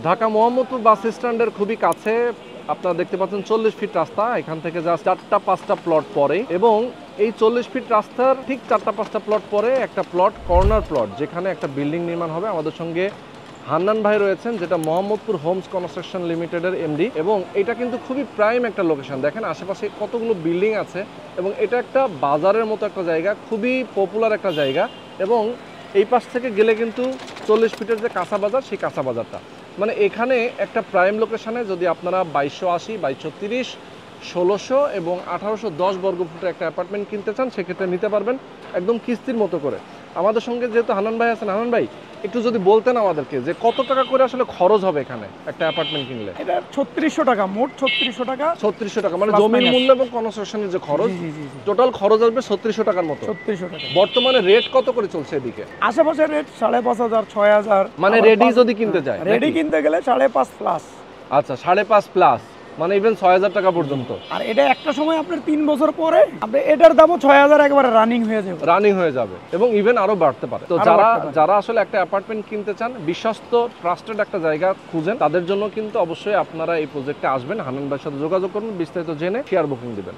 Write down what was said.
ঢাকা মোহাম্মদপুর বাস স্ট্যান্ডের খুবই কাছে। আপনারা দেখতে পাচ্ছেন 40 ফিট রাস্তা, এখান থেকে জাস্ট 4টা-5টা প্লট পরে, এবং এই 40 ফিট রাস্তার ঠিক 4টা-5টা প্লট পরে একটা প্লট, কর্নার প্লট, যেখানে একটা বিল্ডিং নির্মাণ হবে। আমাদের সঙ্গে হান্নান ভাই রয়েছেন, যেটা মোহাম্মদপুর হোমস কনস্ট্রাকশন লিমিটেডের এমডি, এবং এটা কিন্তু খুবই প্রাইম একটা লোকেশন। দেখেন আশেপাশে কতগুলো বিল্ডিং আছে, এবং এটা একটা বাজারের মতো একটা জায়গা, খুবই পপুলার একটা জায়গা। এবং এই পাশ থেকে গেলে কিন্তু 40 ফিটের যে কাঁচা বাজার, সেই কাঁচা বাজারটা, মানে এখানে একটা প্রাইম লোকেশনে যদি আপনারা 2280, 2230, 1600 এবং 1810 বর্গফুটের একটা অ্যাপার্টমেন্ট কিনতে চান, সেক্ষেত্রে নিতে পারবেন একদম কিস্তির মতো করে। আমাদের সঙ্গে যেহেতু হান্নান ভাই আছেন, হান্নান ভাই একটু যদি বলতেন আমাদেরকে যে কত টাকা করে আসলে খরচ হবে এখানে একটা অ্যাপার্টমেন্ট কিনলে। এটা 3600 টাকা, মোট 3600 টাকা। 3600 টাকা মানে জমির মূল্য এবং কনস্ট্রাকশনের যে খরচ, টোটাল খরচ আসবে 3600 টাকার মতো। 3600 টাকা। বর্তমানে রেট কত করে চলছে এদিকে? আশেপাশে রেট 5500, 6000, মানে রেডি যদি কিনতে যায়, রেডি কিনতে গেলে 5.5 প্লাস। আচ্ছা, 5.5 প্লাস, মানে ইভেন 6000 টাকা পর্যন্ত। আর এটা একটা সময় আপনার 3 বছর পরে আপনি এটার দামও 6000 একবারে রানিং হয়ে যাবে, এবং ইভেন আরো বাড়তে পারে। তো যারা আসলে একটা অ্যাপার্টমেন্ট কিনতে চান, বিশ্বস্ত ট্রাস্টেড একটা জায়গা খুঁজেন, তাদের জন্য কিন্তু অবশ্যই আপনারা এই প্রজেক্টে আসবেন, হান্নান ভাইয়ের সাথে যোগাযোগ করুন, বিস্তারিত জেনে শেয়ার বুকিং দিবেন।